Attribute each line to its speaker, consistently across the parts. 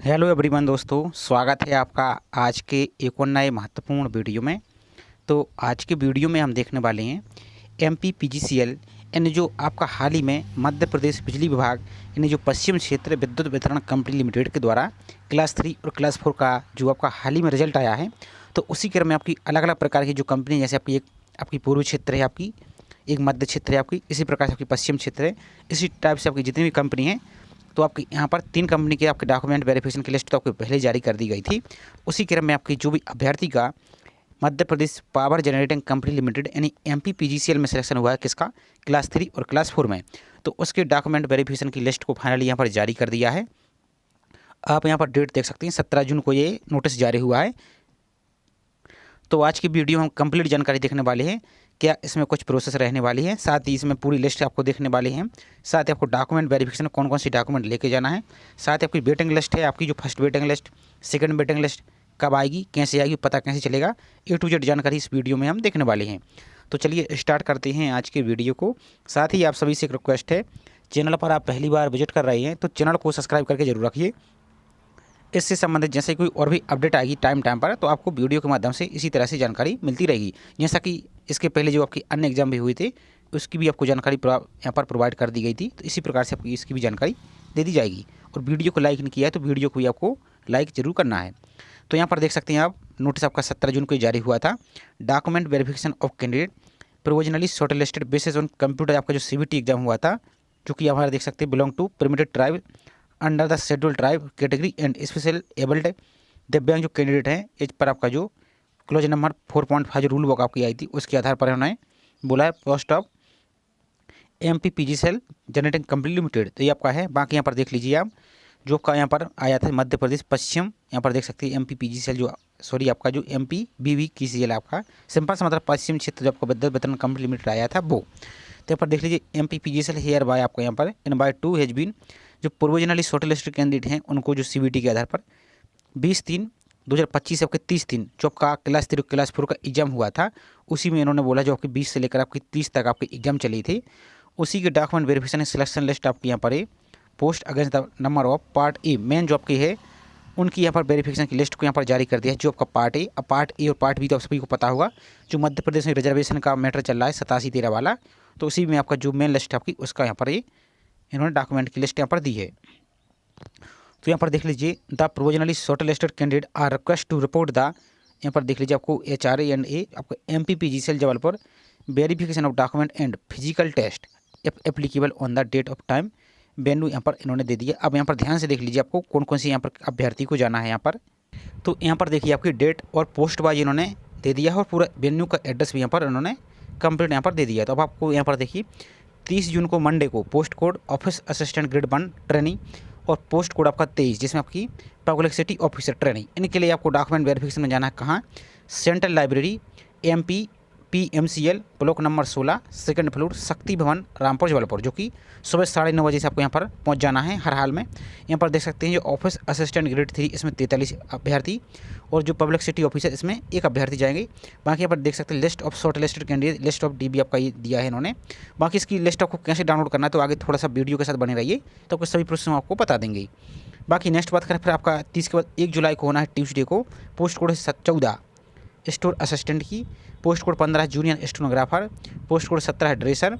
Speaker 1: Hello everyone दोस्तों, स्वागत है आपका आज के एक और नए महत्वपूर्ण वीडियो में। तो आज के वीडियो में हम देखने वाले हैं एमपीपीजीसीएल यानी जो आपका हाल ही में मध्य प्रदेश बिजली विभाग यानी जो पश्चिम क्षेत्र विद्युत वितरण कंपनी लिमिटेड के द्वारा क्लास 3 और क्लास 4 का जो आपका हाल ही में रिजल्ट आया है, तो उसी क्रम में आपकी अलग अलग प्रकार की जो कंपनी, जैसे आपकी पूर्वी क्षेत्र है, आपकी एक मध्य क्षेत्र है, आपकी इसी प्रकार से आपकी पश्चिम क्षेत्र है, इसी टाइप से आपकी जितनी भी कंपनी है, तो आपकी यहाँ पर 3 कंपनी के आपके डॉक्यूमेंट वेरिफिकेशन की लिस्ट तो आपको पहले जारी कर दी गई थी। उसी क्रम में आपकी जो भी अभ्यर्थी का Madhya Pradesh power generating company limited यानी एमपीपीजीसीएल में सिलेक्शन हुआ है, किसका, क्लास 3 और क्लास 4 में, तो उसके डॉक्यूमेंट वेरिफिकेशन की लिस्ट को फाइनली यहाँ पर जारी कर दिया है। आप यहाँ पर डेट देख सकते हैं, 17 जून को ये नोटिस जारी हुआ है। तो आज की वीडियो में हम कंप्लीट जानकारी देखने वाले हैं, क्या इसमें कुछ प्रोसेस रहने वाली है, साथ ही इसमें पूरी लिस्ट आपको देखने वाले हैं, साथ ही आपको डॉक्यूमेंट वेरिफिकेशन कौन कौन सी डॉक्यूमेंट लेके जाना है, साथ ही आपकी वेटिंग लिस्ट है, आपकी जो first waiting list, second waiting list कब आएगी, कैसे आएगी, पता कैसे चलेगा, ए टू जेड जानकारी इस वीडियो में हम देखने वाले हैं। तो चलिए स्टार्ट करते हैं आज के वीडियो को। साथ ही आप सभी से एक रिक्वेस्ट है, चैनल पर आप पहली बार विजिट कर रहे हैं तो चैनल को सब्सक्राइब करके जरूर रखिए। इससे संबंधित जैसे कोई और भी अपडेट आएगी टाइम पर, तो आपको वीडियो के माध्यम से इसी तरह से जानकारी मिलती रहेगी। जैसा कि इसके पहले जो आपकी अन्य एग्जाम भी हुए थे उसकी भी आपको जानकारी यहाँ पर प्रोवाइड कर दी गई थी, तो इसी प्रकार से आपकी इसकी भी जानकारी दे दी जाएगी। और वीडियो को लाइक नहीं किया है तो वीडियो को भी आपको लाइक जरूर करना है। तो यहाँ पर देख सकते हैं आप, नोटिस आपका 17 जून को जारी हुआ था। Document verification of candidate provisionally shortlisted basis on computer, आपका जो सीबीटी एग्जाम हुआ था, जो कि हमारा देख सकते हैं belong to permitted tribe under the schedule tribe category and special abled दिव्यांग जो कैंडिडेट हैं, एज पर आपका जो क्लोज नंबर 4.5 जो रूल बुक आपकी आई थी उसके आधार पर उन्होंने बोला है post of MPPGCL generating company limited, तो ये आपका है। बाकी यहाँ पर देख लीजिए आप, जो का यहाँ पर आया था मध्य प्रदेश पश्चिम, यहाँ पर देख सकते हैं एमपीपीजीसीएल जो आपका जो एमपीबीवीसीएल आपका सिंपल सा मतलब पश्चिम क्षेत्र जो आपको विद्युत वितरण कंपनी लिमिटेड आया था वो। तो यहाँ पर देख लीजिए एमपीपीजीसीएल हेयर बाय आपको यहाँ पर इन बाय 2 हैज बीन, जो प्रोविजनली शॉर्टलिस्टेड कैंडिडेट हैं उनको जो सीबीटी के आधार पर 20/3/2025 से आपके 30/3 जो आपका क्लास 3 क्लास 4 का एग्जाम हुआ था, उसी में इन्होंने बोला जो आपकी 20 से लेकर आपकी 30 तक आपकी एग्जाम चली थी, उसी के डॉक्यूमेंट वेरिफिकेशन सिलेक्शन लिस्ट आपकी यहाँ पर है। Post against the number of part A main जो आपकी है उनकी यहाँ पर वेरिफिकेशन की लिस्ट को यहाँ पर जारी कर दिया है। जो आपका पार्ट ए, अब पार्ट ए और पार्ट बी तो आप सभी को पता होगा, जो मध्य प्रदेश में रिजर्वेशन का मैटर चल रहा है 87/13 वाला, तो उसी में आपका जो मेन लिस्ट आपकी उसका यहाँ पर ये इन्होंने डॉक्यूमेंट की लिस्ट यहाँ पर दी है। तो यहाँ पर देख लीजिए the provisionally shortlisted candidate are request to report the, यहाँ पर देख लीजिए आपको HRA&A आपको MPPGCL Jabalpur verification of document and physical test if applicable on the date of time venue यहाँ पर इन्होंने दे दिया। अब यहाँ पर ध्यान से देख लीजिए आपको कौन कौन सी यहाँ पर अभ्यर्थी को जाना है यहाँ पर। तो यहाँ पर देखिए आपकी डेट और पोस्ट वाइज इन्होंने दे दिया है और पूरा वेन्यू का एड्रेस भी यहाँ पर इन्होंने कंप्लीट यहाँ पर दे दिया है। तो अब आपको यहाँ पर देखिए 30 जून को मंडे को post code office assistant grade 1 training और पोस्ट कोड आपका 23 जिसमें आपकी पब्लिसिटी ऑफिसर ट्रेनिंग, इनके लिए आपको डॉक्यूमेंट वेरिफिकेशन में जाना है कहाँ, central library MPPMCL block number 16 second floor Shakti Bhavan Rampur Jabalpur, जो कि सुबह 9:30 बजे से आपको यहाँ पर पहुँच जाना है हर हाल में। यहाँ पर देख सकते हैं जो ऑफिस असिस्टेंट ग्रेड 3 इसमें 43 अभ्यर्थी और जो पब्लिसिटी ऑफिसर इसमें 1 अभ्यर्थी जाएंगे। बाकी यहाँ पर देख सकते हैं list of short listed candidate, list of dB आपका ये दिया है इन्होंने। बाकी इसकी लिस्ट आपको कैसे डाउनलोड करना है तो आगे थोड़ा सा वीडियो के साथ बने रहिए, तो आपको सभी प्रोसेस हम आपको बता देंगे। बाकी नेक्स्ट बात करें फिर आपका 30 के बाद 1 जुलाई को होना है ट्यूसडे को, पोस्ट कोड 14 स्टोर असिस्टेंट की, post code 15 junior stenographer, post code 17 dresser,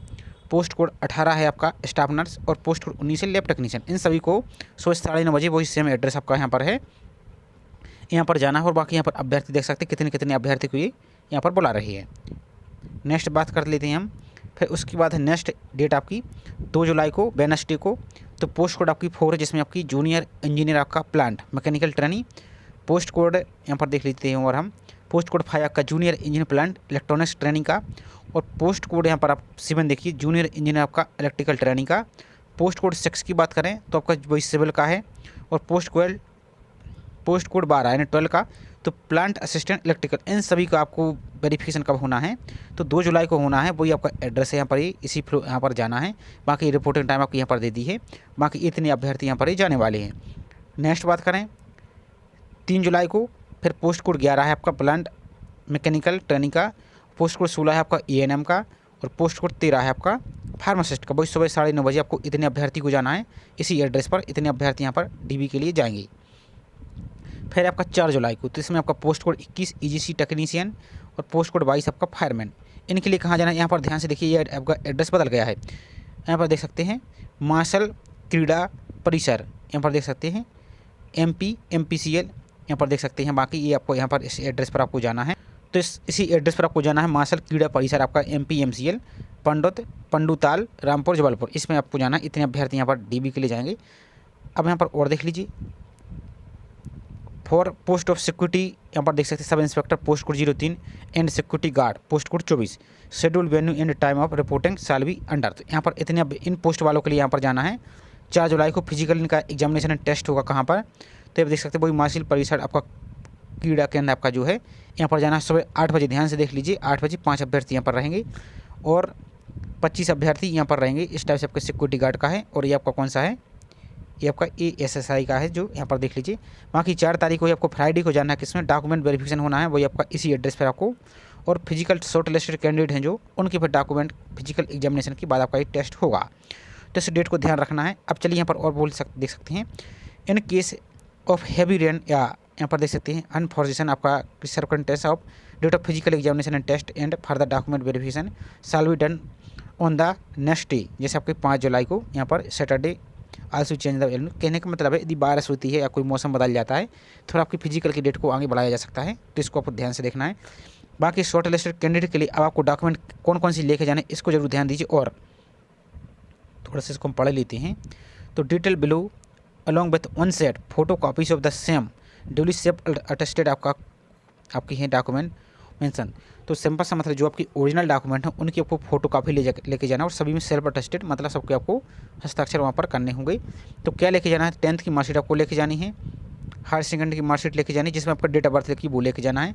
Speaker 1: post code 18 है आपका स्टाफ नर्स और पोस्ट कोड 19 है लैब टेक्नीशियन। इन सभी को सुबह 9:30 बजे वही सेम एड्रेस आपका यहाँ पर है, यहाँ पर जाना है। और बाकी यहाँ पर अभ्यर्थी देख सकते हैं कितने कितने अभ्यर्थी को ये यहाँ पर बुला रही है। नेक्स्ट बात कर लेते हैं हम, फिर उसके बाद है नेक्स्ट डेट आपकी 2 जुलाई को वेडनेसडे को, तो पोस्ट कोड आपकी 4 है जिसमें आपकी जूनियर इंजीनियर आपका plant mechanical training, post code यहाँ पर देख लेते हैं और हम पोस्ट कोड 5 आपका junior engineer plant electronics training का, और पोस्ट कोड यहाँ पर आप 7 देखिए जूनियर इंजीनियर आपका इलेक्ट्रिकल ट्रेनिंग का। पोस्ट कोड 6 की बात करें तो आपका वही सिविल का है, और पोस्ट कोड 12 यानी 12 का तो प्लांट असिस्टेंट इलेक्ट्रिकल। इन सभी का आपको वेरिफिकेशन कब होना है तो 2 जुलाई को होना है, वही आपका एड्रेस है यहाँ पर ही, इसी फ्लो यहाँ पर जाना है। बाकी रिपोर्टिंग टाइम आपको यहाँ पर दे दी है। बाकी इतने अभ्यर्थी यहाँ पर ही जाने वाले हैं। नेक्स्ट बात करें 3 जुलाई को, फिर पोस्ट कोड 11 है आपका प्लांट मैकेनिकल ट्रेनिंग का, पोस्ट कोड 16 है आपका एएनएम का, और पोस्ट कोड 13 है आपका फार्मासिस्ट का। वही सुबह 9:30 बजे आपको इतने अभ्यर्थी को जाना है, इसी एड्रेस पर इतने अभ्यर्थी यहाँ पर डीबी के लिए जाएंगे। फिर आपका 4 जुलाई को, तो इसमें आपका पोस्ट कोड 21 ईजीसी टेक्नीशियन और पोस्ट कोड 22 आपका फायरमैन। इनके लिए कहाँ जाना है, यहाँ पर ध्यान से देखिए, ये आपका एड्रेस बदल गया है। यहाँ पर देख सकते हैं मार्शल क्रीड़ा परिसर, यहाँ पर देख सकते हैं MP MPCL, यहाँ पर देख सकते हैं। बाकी ये आपको यहाँ पर इस एड्रेस पर आपको जाना है, तो इसी एड्रेस पर आपको जाना है। मार्शल क्रीड़ा परिसर आपका MP MCL पंडुताल रामपुर जबलपुर, इसमें आपको जाना है। इतने अभ्यर्थी यहाँ पर DB के लिए जाएंगे। अब यहाँ पर और देख लीजिए, फॉर पोस्ट ऑफ सिक्योरिटी, यहाँ पर देख सकते हैं sub inspector post code 03 and security guard post code 24, schedule venue and time of reporting shall be under. तो यहाँ पर इतने इन पोस्ट वालों के लिए यहाँ पर जाना है। 4 जुलाई को फिजिकल इनका एग्जामिनेशन एंड टेस्ट होगा। कहाँ पर, तो आप देख सकते हैं वही मार्शल परिसर आपका क्रीड़ा केंद्र आपका जो है, यहाँ पर जाना है सुबह 8 बजे। ध्यान से देख लीजिए, 8 बजे 5 अभ्यर्थी यहाँ पर रहेंगे और 25 अभ्यर्थी यहाँ पर रहेंगे। इस टाइप से आपका सिक्योरिटी गार्ड का है। और ये आपका कौन सा है, ये आपका ASSI का है, जो यहाँ पर देख लीजिए। बाकी 4 तारीख को आपको फ्राइडे को जाना है, किसमें डॉक्यूमेंट वेरिफिकेशन होना है, वही आपका इसी एड्रेस पर आपको। और फिजिकल शॉर्ट लिस्टेड कैंडिडेट हैं जो, उनके फिर डॉक्यूमेंट फिजिकल एग्जामिनेशन के बाद आपका ये टेस्ट होगा। तो इस डेट को ध्यान रखना है। अब चलिए यहाँ पर और देख सकते हैं, in case of heavy rain, या यहाँ पर देख सकते हैं अनफॉर्जेशन आपका circumstance of date of physical examination and test and further document verification shall be done on the next day. जैसे आपके 5 जुलाई को यहाँ पर Saturday also change the venue. कहने का मतलब है यदि बारिश होती है या कोई मौसम बदल जाता है, थोड़ा आपकी फिजिकल की डेट को आगे बढ़ाया जा सकता है, तो इसको आपको ध्यान से देखना है। बाकी शॉर्ट लिस्टेड कैंडिडेट के लिए अब आपको डॉक्यूमेंट कौन कौन सी लेके जाने, इसको जरूर ध्यान दीजिए। और थोड़ा सा इसको हम पढ़ लेते हैं। तो detail below along with 1 set photo copies of the same duly self attested आपकी है डॉक्यूमेंट मेंशन। तो सिंपल सा मतलब जो आपकी ओरिजिनल डॉक्यूमेंट है उनकी आपको फोटो कापी लेके जाना, और सभी में सेल्फ अटेस्टेड मतलब सबके आपको हस्ताक्षर वहाँ पर करने होंगे। तो क्या लेके जाना है, 10th की मार्कशीट आपको लेके जानी है, हायर सेकेंडरी की मार्कशीट लेके जानी है जिसमें आपका डेट ऑफ बर्थ लिखी वो लेके जाना है,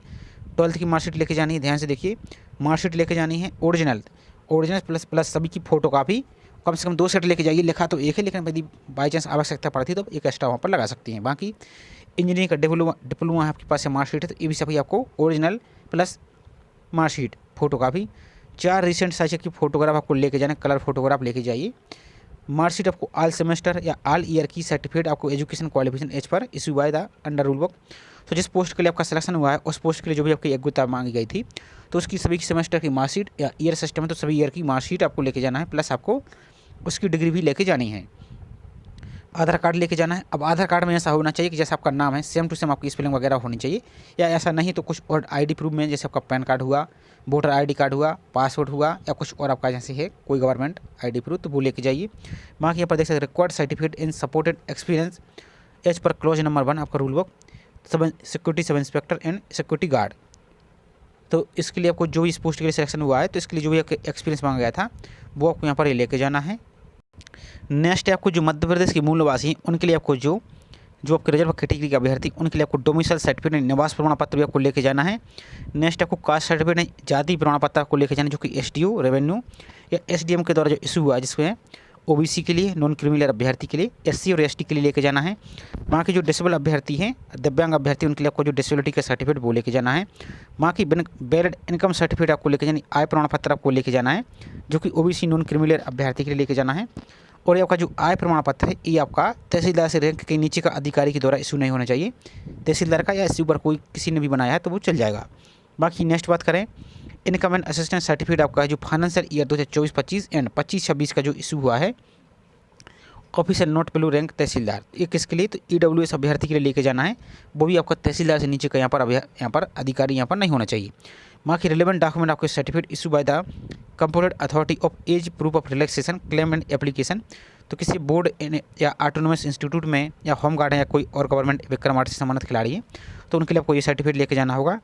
Speaker 1: 12th की मार्कशीट लेके जानी है। ध्यान से देखिए, मार्कशीट लेके जानी है ओरिजिनल प्लस सभी की फोटो कापी, कम से कम 2 सेट लेके जाइए। लिखा तो एक है, लेकिन यदि बाई चांस आवश्यकता पड़ती तो एक एक्स्ट्रा वहाँ पर लगा सकती हैं। बाकी इंजीनियरिंग का डिप्लोमा आपके पास है मार्कशीट है, तो ये भी सभी आपको original plus marksheet photo copy. 4 recent size की फोटोग्राफ आपको लेके जाना, कलर फोटोग्राफ लेके जाइए। मार्कशीट आपको ऑल सेमेस्टर या ऑल ईयर की सर्टिफिकेट आपको education qualification as per issue by the under rule book. तो जिस पोस्ट के लिए आपका सिलेक्शन हुआ है उस पोस्ट के लिए जो भी आपकी योग्यता मांगी गई थी, तो उसकी सभी सेमेस्टर की मार्कशीट या ईयर सिस्टम है तो सभी ईयर की मार्कशीट आपको लेके जाना है, प्लस आपको उसकी डिग्री भी लेके जानी है। आधार कार्ड लेके जाना है। अब आधार कार्ड में ऐसा होना चाहिए कि जैसा आपका नाम है सेम टू सेम आपकी स्पेलिंग वगैरह होनी चाहिए, या ऐसा नहीं तो कुछ और ID प्रूफ में जैसे आपका पैन कार्ड हुआ, वोटर ID कार्ड हुआ, पासपोर्ट हुआ, या कुछ और आपका जैसे है कोई गवर्नमेंट ID प्रूफ, तो वो लेके जाइए। बाकी यहाँ पर देख सकते required certificate in supported experience as per clause number 1 आपका rule book, security sub inspector and security guard. तो इसके लिए आपको जो भी इस पोस्ट के लिए सिलेक्शन हुआ है तो इसके लिए जो भी एक्सपीरियंस मांगा गया था वो आपको यहाँ पर लेके जाना है। नेक्स्ट है आपको जो मध्य प्रदेश के मूल निवासी हैं उनके लिए आपको जो आपके रिजर्व कैटेगरी के अभ्यर्थी उनके लिए आपको डोमिसाइल सर्टिफिकेट निवास प्रमाण पत्र भी आपको लेके जाना है। नेक्स्ट आपको कास्ट सर्टिफिकेट जाति प्रमाण पत्र आपको लेके जाना है जो कि SDO रेवेन्यू या SDM के द्वारा जो इशू हुआ है, जिसमें OBC के लिए नॉन क्रिमिनल अभ्यर्थी के लिए, SC और ST के लिए लेके जाना है। बाकी जो डिसेबल अभ्यर्थी हैं दिव्यांग अभ्यर्थी उनके लिए आपको जो डिसेबिलिटी का सर्टिफिकेट वो लेके जाना है। बाकी वैलिड इनकम सर्टिफिकेट आपको लेके जाना, आय प्रमाण पत्र आपको लेके जाना है जो कि OBC नॉन क्रिमिनल अभ्यर्थी के लिए लेके जाना है। और ये आपका जो आय प्रमाण पत्र है ये आपका तहसीलदार से रैंक के नीचे का अधिकारी के द्वारा इशू नहीं होना चाहिए, तहसीलदार का या इससे ऊपर कोई किसी ने भी बनाया है तो वो चल जाएगा। बाकी नेक्स्ट बात करें, इनकम एंड असिस्टेंट सर्टिफिकेट आपका जो फाइनेंशियल ईयर 2024-25 एंड 25-26 का जो इशू हुआ है ऑफिसर नॉट बिलो रैंक तहसीलदार, ये किसके लिए, तो EWS अभ्यर्थी के लिए लेके जाना है। वो भी आपका तहसीलदार से नीचे का यहाँ पर अधिकारी यहाँ पर नहीं होना चाहिए। बाकी रिलेवेंट डॉक्यूमेंट आपके certificate issue by the component authority of age proof of relaxation claim and application. तो किसी बोर्ड या ऑटोनोमस इंस्टीट्यूट में या होम गार्ड है या कोई और गवर्नमेंट विक्रम आर्ट से संबंधित खिलाड़ी है तो उनके लिए आपको ये सर्टिफिकेट लेके जाना होगा।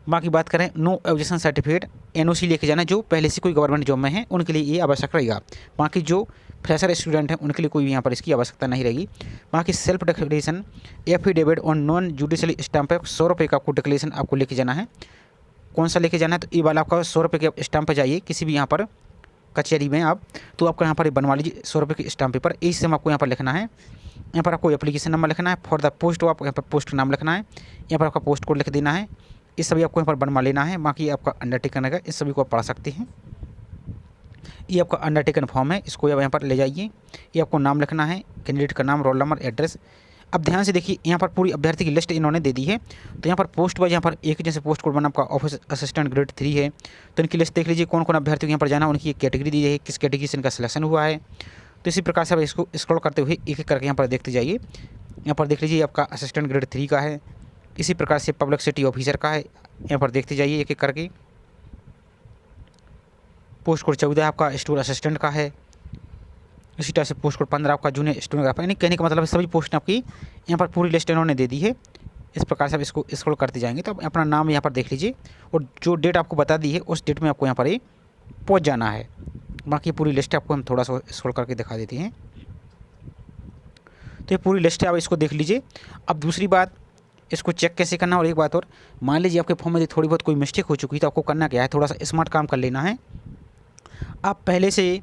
Speaker 1: बाकी बात करें नो ऑब्जेक्शन सर्टिफिकेट NOC लेके जाना है, जो पहले से कोई गवर्नमेंट जॉब में है उनके लिए ये आवश्यक रहेगा। बाकी जो फ्रेशर स्टूडेंट हैं उनके लिए कोई भी यहाँ पर इसकी आवश्यकता नहीं रहेगी। बाकी self declaration affidavit on non judicial stamp है 100 रुपये का आपको डिक्लेरेशन आपको लेके जाना है। कौन सा लेके जाना है, तो ये वाला आपका 100 रुपये के स्टाम्प पर जाइए किसी भी यहाँ पर कचहरी में आप, तो आपको यहाँ पर बनवा लीजिए 100 रुपये के स्टाम्प पेपर। इस समय आपको यहाँ पर लिखना है, यहाँ पर आपको एप्लीकेशन नंबर लिखना है, फॉर द पोस्ट आपको यहाँ पर पोस्ट का नाम लिखना है, यहाँ पर आपका पोस्ट कोड लिख देना है। इस सभी आपको यहाँ पर बनवा लेना है। बाकी आपका अंडरटेकन है, इस सभी को आप पढ़ सकते हैं। ये आपका अंडरटेकन फॉर्म है, इसको आप यहाँ पर ले जाइए। ये आपको नाम लिखना है, कैंडिडेट का नाम, रोल नंबर, एड्रेस, अब ध्यान से देखिए, यहाँ पर पूरी अभ्यर्थी की लिस्ट इन्होंने दे दी है। तो यहाँ पर पोस्ट वाइज यहाँ पर एक जैसे पोस्ट कोड 1 आपका ऑफिस असिस्टेंट ग्रेड 3 है। तो इनकी लिस्ट देख लीजिए, कौन कौन अभ्यर्थी को यहाँ पर जाना, उनकी एक कैटेगरी दी है, किस कैटेगरी से इनका सिलेक्शन हुआ है। तो इसी प्रकार से आप इसको स्क्रॉल करते हुए एक एक करके यहाँ पर देखते जाइए। यहाँ पर देख लीजिए आपका असिस्टेंट ग्रेड 3 का है, इसी प्रकार से पब्लिक सिटी ऑफिसर का है, यहाँ पर देखते जाइए एक एक करके। पोस्ट कोड 14 आपका स्टोर असिस्टेंट का है, इसी तरह से पोस्ट कोड 15 आपका जूनियर स्टोनोग्राफर। यानी कहने का मतलब है सभी पोस्ट आपकी यहाँ पर पूरी लिस्ट इन्होंने दे दी है। इस प्रकार से आप इसको स्क्रॉल करते जाएंगे तो आप अपना नाम यहाँ पर देख लीजिए, और जो डेट आपको बता दी है उस डेट में आपको यहाँ पर ही पहुँच जाना है। बाकी पूरी लिस्ट आपको हम थोड़ा सा स्क्रॉल करके दिखा देते हैं। तो ये पूरी लिस्ट है, आप इसको देख लीजिए। अब दूसरी बात, इसको चेक कैसे करना, और एक बात और, मान लीजिए आपके फॉर्म में थोड़ी बहुत कोई मिस्टेक हो चुकी है तो आपको करना क्या है, थोड़ा सा स्मार्ट काम कर लेना है। आप पहले से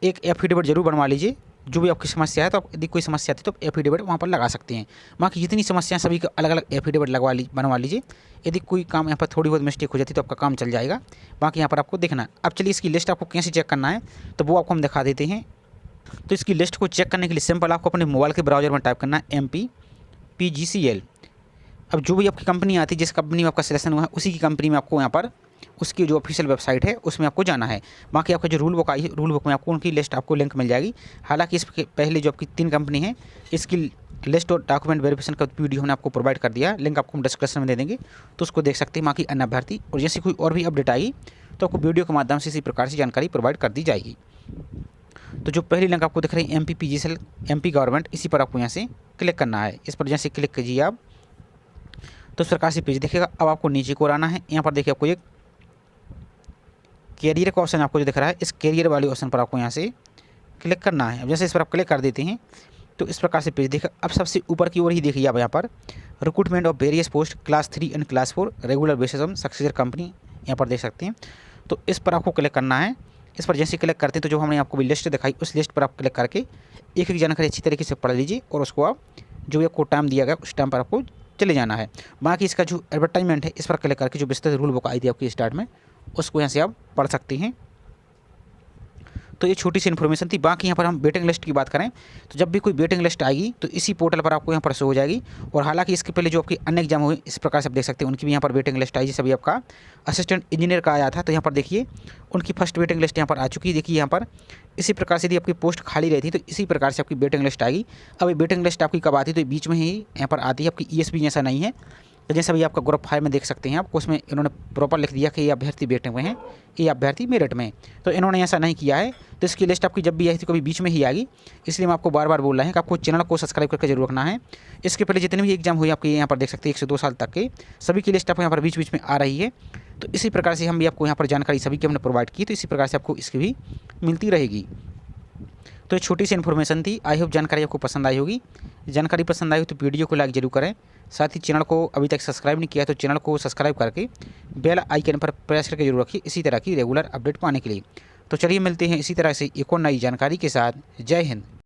Speaker 1: एक एफिडेविट जरूर बनवा लीजिए। जो भी आपकी समस्या है, तो आप यदि कोई समस्या आती है तो एफिडेविट वहाँ पर लगा सकते हैं। बाकी जितनी समस्याएं सभी का अलग अलग एफिडेविट बनवा लीजिए। यदि कोई काम यहाँ पर थोड़ी बहुत मिस्टेक हो जाती है तो आपका काम चल जाएगा। बाकी यहाँ पर आपको देखना है। अब चलिए इसकी लिस्ट आपको कैसे चेक करना है तो वो आपको हम दिखा देते हैं। तो इसकी लिस्ट को चेक करने के लिए सिंपल आपको अपने मोबाइल के ब्राउजर में टाइप करना है MPPGCL। अब जो भी आपकी कंपनी आती है, जिस कंपनी में आपका सिलेक्शन हुआ है, उसी की कंपनी में आपको यहाँ पर उसकी जो ऑफिशियल वेबसाइट है उसमें आपको जाना है। बाकी आपका जो रूल बुक आई है, रूल बुक में आपको उनकी लिस्ट आपको लिंक मिल जाएगी। हालांकि इसके पहले जो आपकी 3 कंपनी है, इसकी लिस्ट और डॉक्यूमेंट वेरिफिकेशन का वीडियो हमने आपको प्रोवाइड कर दिया, लिंक आपको हम डिस्क्रिप्शन में दे देंगे, तो उसको देख सकते हैं। बाकी अन्य अभ्यर्थी और जैसे कोई और भी अपडेट आई तो आपको वीडियो के माध्यम से इसी प्रकार से जानकारी प्रोवाइड कर दी जाएगी। तो जो पहली लिंक आपको दिख रही है MPPGCL MP गवर्नमेंट, इसी पर आपको यहाँ से क्लिक करना है। इस पर जैसे क्लिक कीजिए आप तो इस प्रकार से पेज दिखेगा। अब आपको नीचे को आना है। यहाँ पर देखिए आपको एक कैरियर का ऑप्शन आपको जो दिख रहा है, इस कैरियर वाले ऑप्शन पर आपको यहाँ से क्लिक करना है। अब जैसे इस पर आप क्लिक कर देते हैं तो इस प्रकार से पेज दिखेगा। अब सबसे ऊपर की ओर ही देखिए आप यहाँ पर recruitment of various post class 3 and class 4 regular basis on successor company, यहाँ पर देख सकते हैं। तो इस पर आपको क्लिक करना है। इस पर जैसे क्लिक करते हैं तो जो हमने आपको भी लिस्ट दिखाई, उस लिस्ट पर आप क्लिक करके एक एक जानकारी अच्छी तरीके से पढ़ लीजिए, और उसको आप जो भी आपको टाइम दिया गया उस टाइम पर आपको चले जाना है। बाकी इसका जो एडवर्टाइजमेंट है, इस पर क्लिक करके जो विस्तृत रूल बुक आई थी आपकी स्टार्ट में, उसको यहाँ से आप पढ़ सकते हैं। तो ये छोटी सी इन्फॉर्मेशन थी। बाकी यहाँ पर हम वेटिंग लिस्ट की बात करें तो जब भी कोई वेटिंग लिस्ट आएगी तो इसी पोर्टल पर आपको यहाँ पर शो हो जाएगी। और हालांकि इसके पहले जो आपकी अन्य एग्जाम हुए, इस प्रकार से आप देख सकते हैं, उनकी भी यहाँ पर वेटिंग लिस्ट आई। जैसे अभी आपका असिस्टेंट इंजीनियर का आया था, तो यहाँ पर देखिए उनकी फर्स्ट वेटिंग लिस्ट यहाँ पर आ चुकी है। देखिए यहाँ पर इसी प्रकार से यदि आपकी पोस्ट खाली रहती तो इसी प्रकार से आपकी वेटिंग लिस्ट आएगी। अब ये वेटिंग लिस्ट आपकी कब आती है, तो बीच में ही यहाँ पर आती है। आपकी ESB जैसा नहीं है। तो जैसे अभी आपका ग्रुप 5 में देख सकते हैं आपको, उसमें इन्होंने प्रॉपर लिख दिया कि ये अभ्यर्थी बैठे हुए हैं, ये अभ्यर्थी मेरिट में। तो इन्होंने ऐसा नहीं किया है। तो इसकी लिस्ट आपकी जब भी आई थी कभी बीच में ही आएगी। इसलिए मैं आपको बार बार बोल रहा है कि आपको चैनल को सब्सक्राइब करके जरूर रखना है। इसके पहले जितने भी एग्जाम हुए आपके यहाँ पर देख सकते हैं 1 से 2 साल तक के, सभी की लिस्ट आपको यहाँ पर बीच बीच में आ रही है। तो इसी प्रकार से हम भी आपको यहाँ पर जानकारी सभी की हमने प्रोवाइड की, तो इसी प्रकार से आपको इसकी भी मिलती रहेगी। तो ये छोटी सी इन्फॉर्मेशन थी। आई होप जानकारी आपको पसंद आई होगी। जानकारी पसंद आई हो तो वीडियो को लाइक जरूर करें। साथ ही चैनल को अभी तक सब्सक्राइब नहीं किया तो चैनल को सब्सक्राइब करके बेल आइकन पर प्रेस करके जरूर रखिए, इसी तरह की रेगुलर अपडेट पाने के लिए। तो चलिए मिलते हैं इसी तरह से एक और नई जानकारी के साथ। जय हिंद।